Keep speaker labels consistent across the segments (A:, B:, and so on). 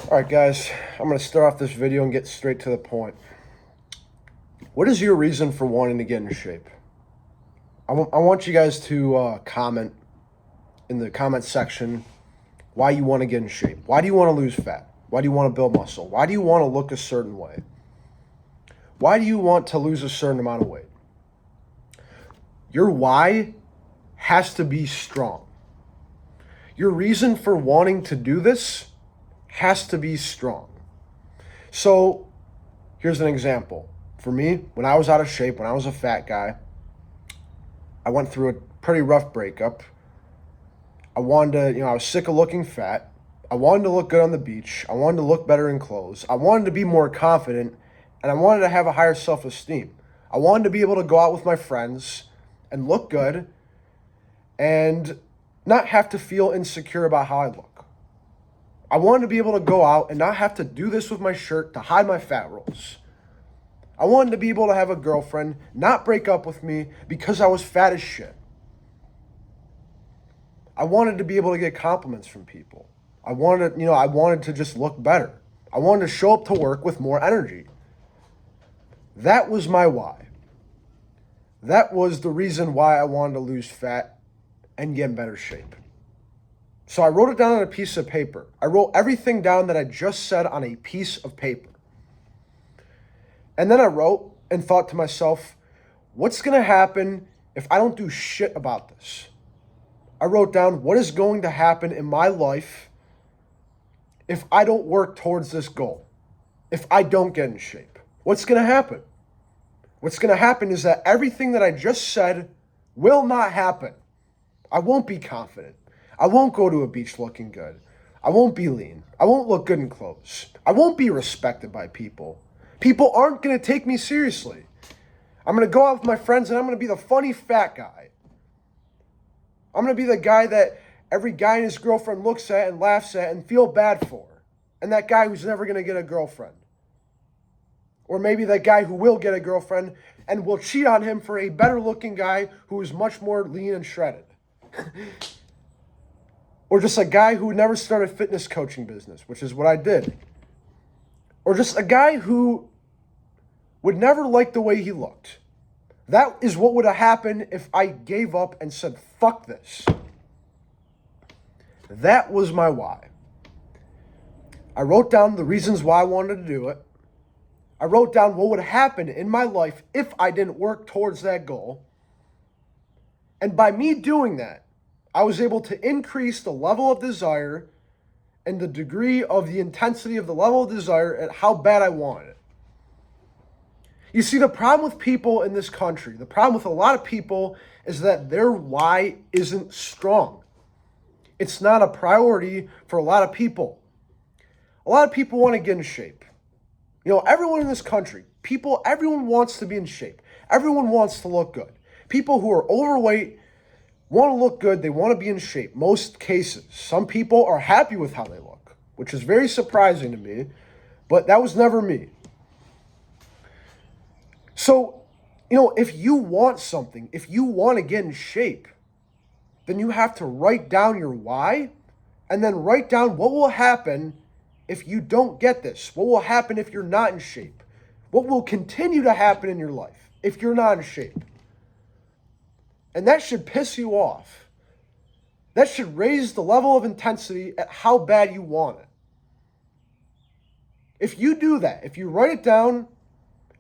A: All right, guys, I'm going to start off this video and get straight to the point. What is your reason for wanting to get in shape? I want you guys to comment in the comment section why you want to get in shape. Why do you want to lose fat? Why do you want to build muscle? Why do you want to look a certain way? Why do you want to lose a certain amount of weight? Your why has to be strong. Your reason for wanting to do this has to be strong. So here's an example. For me, when I was out of shape, when I was a fat guy, I went through a pretty rough breakup. I wanted to, I was sick of looking fat. I wanted to look good on the beach. I wanted to look better in clothes. I wanted to be more confident, and I wanted to have a higher self-esteem. I wanted to be able to go out with my friends and look good and not have to feel insecure about how I look. I wanted to be able to go out and not have to do this with my shirt to hide my fat rolls. I wanted to be able to have a girlfriend not break up with me because I was fat as shit. I wanted to be able to get compliments from people. I wanted to just look better. I wanted to show up to work with more energy. That was my why. That was the reason why I wanted to lose fat and get in better shape. So I wrote it down on a piece of paper. I wrote everything down that I just said on a piece of paper. And then I wrote and thought to myself, what's going to happen if I don't do shit about this? I wrote down what is going to happen in my life if I don't work towards this goal, if I don't get in shape. What's going to happen? What's going to happen is that everything that I just said will not happen. I won't be confident. I won't go to a beach looking good. I won't be lean. I won't look good in clothes. I won't be respected by people. People aren't going to take me seriously. I'm going to go out with my friends and I'm going to be the funny fat guy. I'm going to be the guy that every guy and his girlfriend looks at and laughs at and feel bad for. And that guy who's never going to get a girlfriend. Or maybe that guy who will get a girlfriend and will cheat on him for a better looking guy who is much more lean and shredded. Or just a guy who never started a fitness coaching business, which is what I did. Or just a guy who would never like the way he looked. That is what would have happened if I gave up and said, fuck this. That was my why. I wrote down the reasons why I wanted to do it. I wrote down what would happen in my life if I didn't work towards that goal. And by me doing that, I was able to increase the level of desire and the degree of the intensity of the level of desire at how bad I wanted it. You see, the problem with people in this country, the problem with a lot of people is that their why isn't strong. It's not a priority for a lot of people. A lot of people want to get in shape. Everyone in this country, everyone wants to be in shape. Everyone wants to look good. People who are overweight want to look good. They want to be in shape. Most cases. Some people are happy with how they look, which is very surprising to me, but that was never me. So, if you want something, if you want to get in shape, then you have to write down your why and then write down what will happen if you don't get this. What will happen if you're not in shape? What will continue to happen in your life if you're not in shape? And that should piss you off. That should raise the level of intensity at how bad you want it. If you do that, if you write it down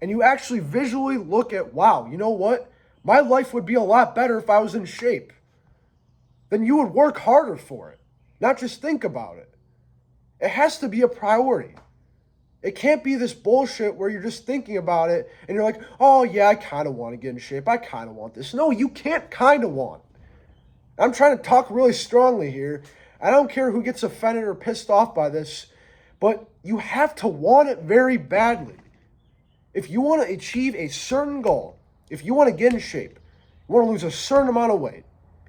A: and you actually visually look at, wow, you know what? My life would be a lot better if I was in shape. Then you would work harder for it, not just think about it. It has to be a priority. It can't be this bullshit where you're just thinking about it and you're like, oh yeah, I kind of want to get in shape. I kind of want this. No, you can't kind of want. I'm trying to talk really strongly here. I don't care who gets offended or pissed off by this, but you have to want it very badly. If you want to achieve a certain goal, if you want to get in shape, you want to lose a certain amount of weight,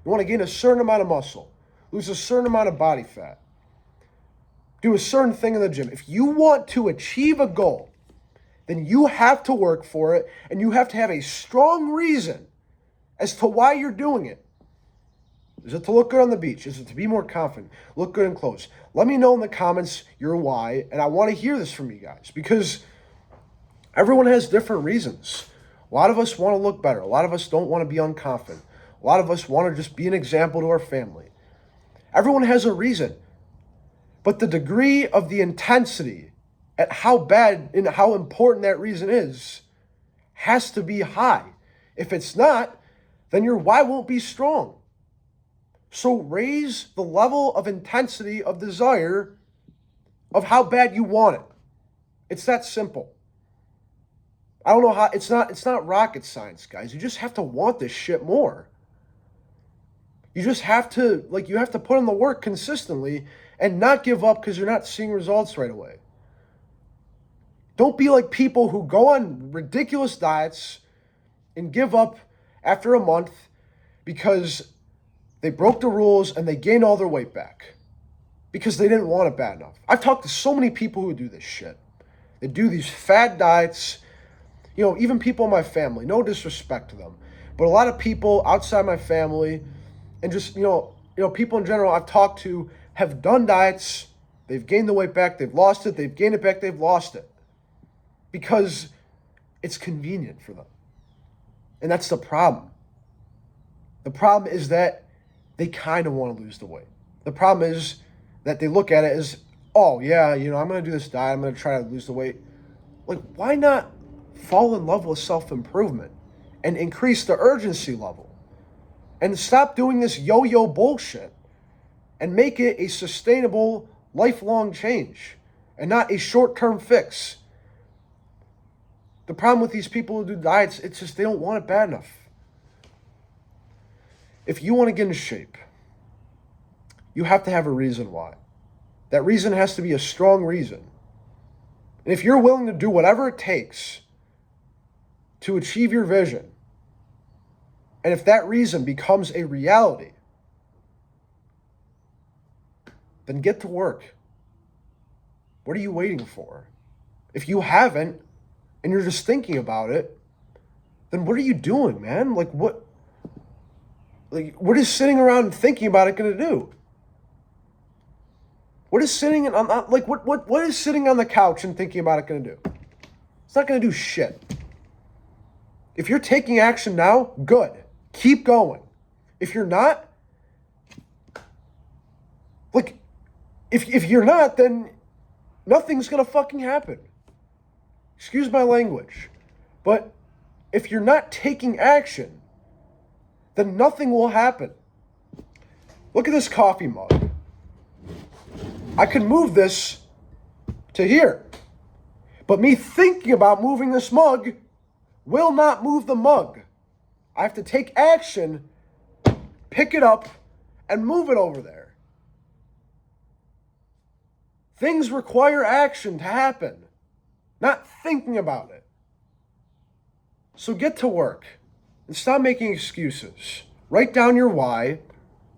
A: you want to gain a certain amount of muscle, lose a certain amount of body fat, do a certain thing in the gym. If you want to achieve a goal, then you have to work for it and you have to have a strong reason as to why you're doing it. Is it to look good on the beach? Is it to be more confident? Look good in clothes? Let me know in the comments your why, and I want to hear this from you guys because everyone has different reasons. A lot of us want to look better. A lot of us don't want to be unconfident. A lot of us want to just be an example to our family. Everyone has a reason. But the degree of the intensity at how bad and how important that reason is has to be high. If it's not, then your why won't be strong. So raise the level of intensity of desire of how bad you want it. It's that simple. I don't know how, it's not rocket science, guys. You just have to want this shit more. You just have to, you have to put in the work consistently and not give up because you're not seeing results right away. Don't be like people who go on ridiculous diets and give up after a month because they broke the rules and they gained all their weight back because they didn't want it bad enough. I've talked to so many people who do this shit. They do these fad diets. Even people in my family, no disrespect to them, but a lot of people outside my family and just, people in general I've talked to have done diets. They've gained the weight back. They've lost it. They've gained it back. They've lost it because it's convenient for them. And that's the problem. The problem is that they kind of want to lose the weight. The problem is that they look at it as, oh, yeah, I'm going to do this diet. I'm going to try to lose the weight. Why not fall in love with self-improvement and increase the urgency level and stop doing this yo-yo bullshit and make it a sustainable, lifelong change and not a short-term fix? The problem with these people who do diets, it's just they don't want it bad enough. If you want to get into shape, you have to have a reason why. That reason has to be a strong reason. And if you're willing to do whatever it takes to achieve your vision, and if that reason becomes a reality, then get to work. What are you waiting for? If you haven't, and you're just thinking about it, then what are you doing, man? What is sitting around thinking about it going to do? What is sitting on what is sitting on the couch and thinking about it going to do? It's not going to do shit. If you're taking action now, good. Keep going. If you're not, if you're not, then nothing's going to fucking happen. Excuse my language. But if you're not taking action, then nothing will happen. Look at this coffee mug. I could move this to here. But me thinking about moving this mug will not move the mug. I have to take action, pick it up, and move it over there. Things require action to happen, not thinking about it. So get to work and stop making excuses. Write down your why,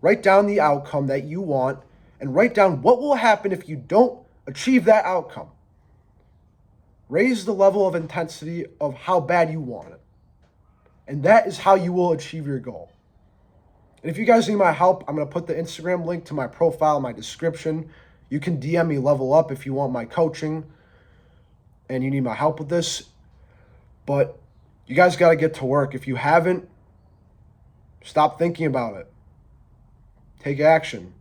A: write down the outcome that you want, and write down what will happen if you don't achieve that outcome. Raise the level of intensity of how bad you want it. And that is how you will achieve your goal. And if you guys need my help, I'm going to put the Instagram link to my profile in my description. You can DM me Level Up if you want my coaching and you need my help with this. But you guys got to get to work. If you haven't, stop thinking about it. Take action.